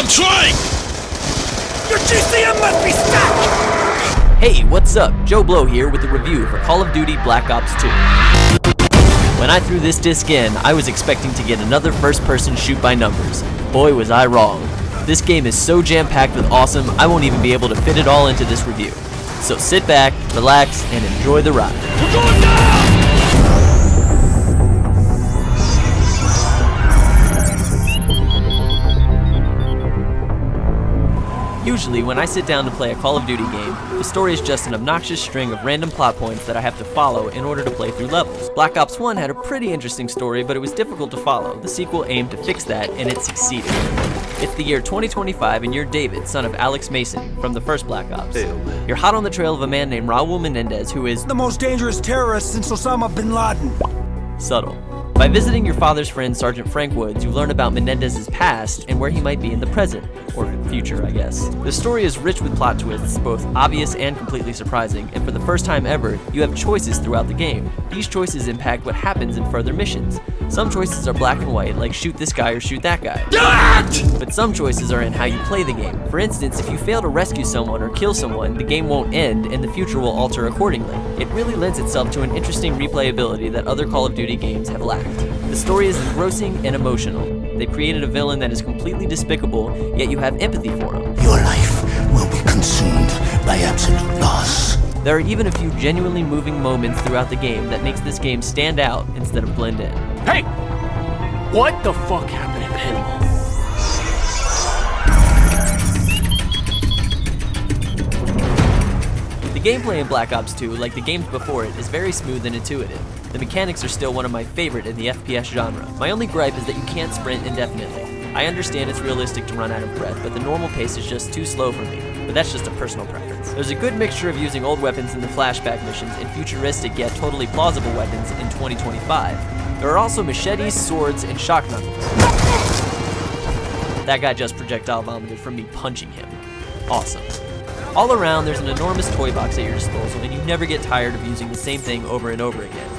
I'm trying! Your GCM must be stuck! Hey, what's up? Joe Blow here with a review for Call of Duty Black Ops 2. When I threw this disc in, I was expecting to get another first-person shoot by numbers. Boy, was I wrong. This game is so jam-packed with awesome, I won't even be able to fit it all into this review. So sit back, relax, and enjoy the ride. We're going down! Usually, when I sit down to play a Call of Duty game, the story is just an obnoxious string of random plot points that I have to follow in order to play through levels. Black Ops 1 had a pretty interesting story, but it was difficult to follow. The sequel aimed to fix that, and it succeeded. It's the year 2025, and you're David, son of Alex Mason, from the first Black Ops. You're hot on the trail of a man named Raul Menendez, who is the most dangerous terrorist since Osama bin Laden. Subtle. By visiting your father's friend, Sergeant Frank Woods, you learn about Menendez's past and where he might be in the present, or future, I guess. The story is rich with plot twists, both obvious and completely surprising, and for the first time ever, you have choices throughout the game. These choices impact what happens in further missions. Some choices are black and white, like shoot this guy or shoot that guy. But some choices are in how you play the game. For instance, if you fail to rescue someone or kill someone, the game won't end, and the future will alter accordingly. It really lends itself to an interesting replayability that other Call of Duty games have lacked. The story is engrossing and emotional. They've created a villain that is completely despicable, yet you have empathy for him. Your life will be consumed by absolute loss. There are even a few genuinely moving moments throughout the game that makes this game stand out instead of blend in. Hey! What the fuck happened in Panama? The gameplay in Black Ops 2, like the games before it, is very smooth and intuitive. The mechanics are still one of my favorite in the FPS genre. My only gripe is that you can't sprint indefinitely. I understand it's realistic to run out of breath, but the normal pace is just too slow for me. But that's just a personal preference. There's a good mixture of using old weapons in the flashback missions and futuristic yet totally plausible weapons in 2025. There are also machetes, swords, and shock knuckles. That guy just projectile vomited from me punching him. Awesome. All around, there's an enormous toy box at your disposal, and you never get tired of using the same thing over and over again.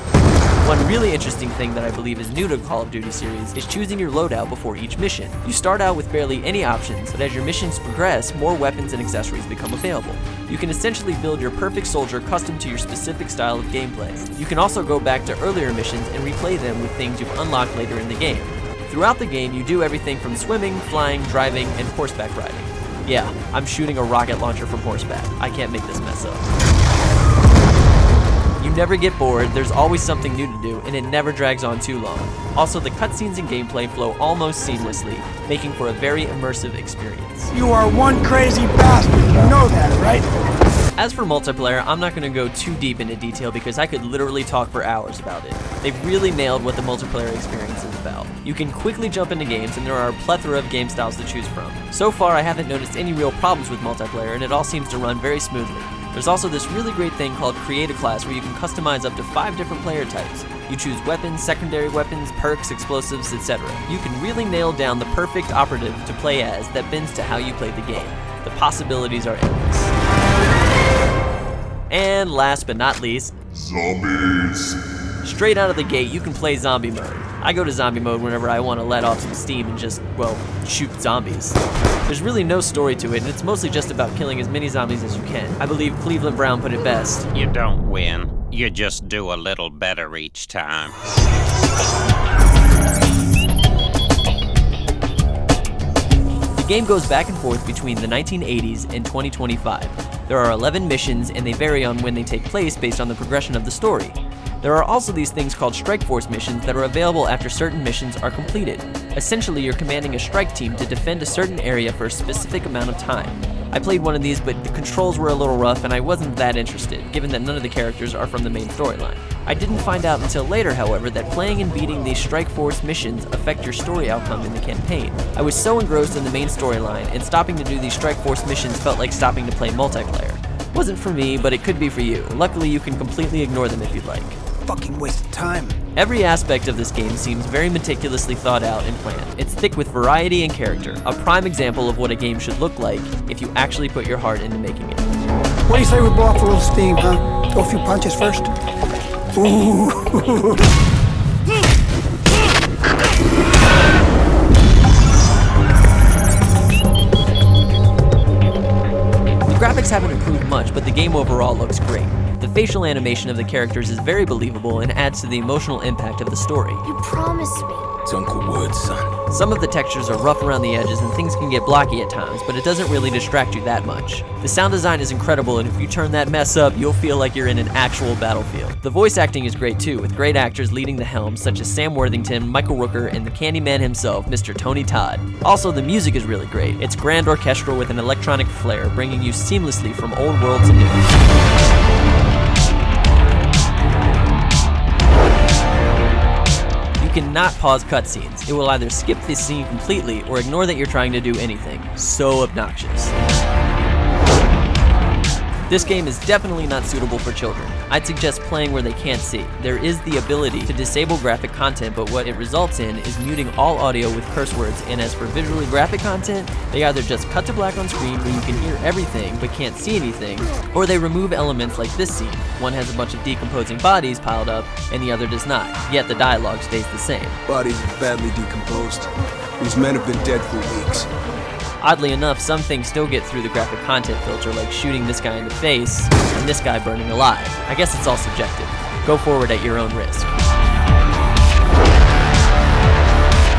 One really interesting thing that I believe is new to Call of Duty series is choosing your loadout before each mission. You start out with barely any options, but as your missions progress, more weapons and accessories become available. You can essentially build your perfect soldier custom to your specific style of gameplay. You can also go back to earlier missions and replay them with things you've unlocked later in the game. Throughout the game, you do everything from swimming, flying, driving, and horseback riding. Yeah, I'm shooting a rocket launcher from horseback. I can't make this mess up. You never get bored, there's always something new to do, and it never drags on too long. Also, the cutscenes and gameplay flow almost seamlessly, making for a very immersive experience. You are one crazy bastard, you know that, right? As for multiplayer, I'm not going to go too deep into detail because I could literally talk for hours about it. They've really nailed what the multiplayer experience is about. You can quickly jump into games, and there are a plethora of game styles to choose from. So far, I haven't noticed any real problems with multiplayer, and it all seems to run very smoothly. There's also this really great thing called Create a Class where you can customize up to 5 different player types. You choose weapons, secondary weapons, perks, explosives, etc. You can really nail down the perfect operative to play as that bends to how you play the game. The possibilities are endless. And last but not least, Zombies! Straight out of the gate, you can play zombie mode. I go to zombie mode whenever I want to let off some steam and just, well, shoot zombies. There's really no story to it, and it's mostly just about killing as many zombies as you can. I believe Cleveland Brown put it best. You don't win. You just do a little better each time. The game goes back and forth between the 1980s and 2025. There are 11 missions, and they vary on when they take place based on the progression of the story. There are also these things called Strike Force missions that are available after certain missions are completed. Essentially, you're commanding a strike team to defend a certain area for a specific amount of time. I played one of these, but the controls were a little rough and I wasn't that interested, given that none of the characters are from the main storyline. I didn't find out until later, however, that playing and beating these Strike Force missions affect your story outcome in the campaign. I was so engrossed in the main storyline, and stopping to do these Strike Force missions felt like stopping to play multiplayer. Wasn't for me, but it could be for you. Luckily, you can completely ignore them if you'd like. Fucking waste of time. Every aspect of this game seems very meticulously thought out and planned. It's thick with variety and character, a prime example of what a game should look like if you actually put your heart into making it. What do you say we blow off a little steam, huh? Throw a few punches first? Ooh. graphics haven't improved much, but the game overall looks great. The facial animation of the characters is very believable and adds to the emotional impact of the story. You promised me. It's Uncle Wood, son. Some of the textures are rough around the edges and things can get blocky at times, but it doesn't really distract you that much. The sound design is incredible, and if you turn that mess up, you'll feel like you're in an actual battlefield. The voice acting is great too, with great actors leading the helm such as Sam Worthington, Michael Rooker, and the Candyman himself, Mr. Tony Todd. Also, the music is really great. It's grand orchestral with an electronic flair, bringing you seamlessly from old world to new. You cannot pause cutscenes. It will either skip this scene completely or ignore that you're trying to do anything. So obnoxious. This game is definitely not suitable for children. I'd suggest playing where they can't see. There is the ability to disable graphic content, but what it results in is muting all audio with curse words, and as for visually graphic content, they either just cut to black on screen where you can hear everything but can't see anything, or they remove elements like this scene. One has a bunch of decomposing bodies piled up, and the other does not, yet the dialogue stays the same. Bodies are badly decomposed. These men have been dead for weeks. Oddly enough, some things still get through the graphic content filter, like shooting this guy in the face and this guy burning alive. I guess it's all subjective. Go forward at your own risk.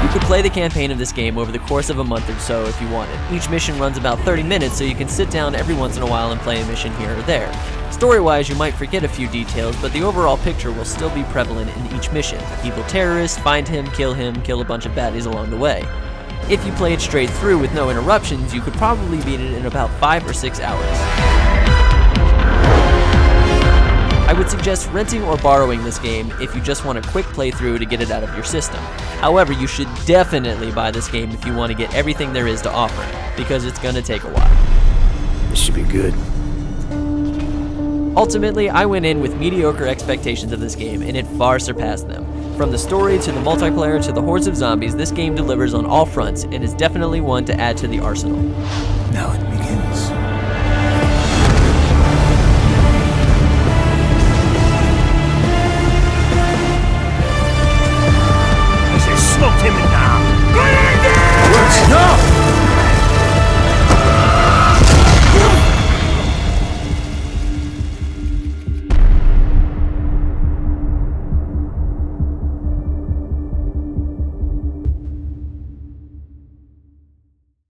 You could play the campaign of this game over the course of a month or so if you wanted. Each mission runs about 30 minutes, so you can sit down every once in a while and play a mission here or there. Story-wise, you might forget a few details, but the overall picture will still be prevalent in each mission. Evil terrorists, find him, kill a bunch of baddies along the way. If you play it straight through with no interruptions, you could probably beat it in about 5 or 6 hours. I would suggest renting or borrowing this game if you just want a quick playthrough to get it out of your system. However, you should definitely buy this game if you want to get everything there is to offer, because it's gonna take a while. This should be good. Ultimately, I went in with mediocre expectations of this game, and it far surpassed them. From the story to the multiplayer to the hordes of zombies, this game delivers on all fronts and is definitely one to add to the arsenal. Now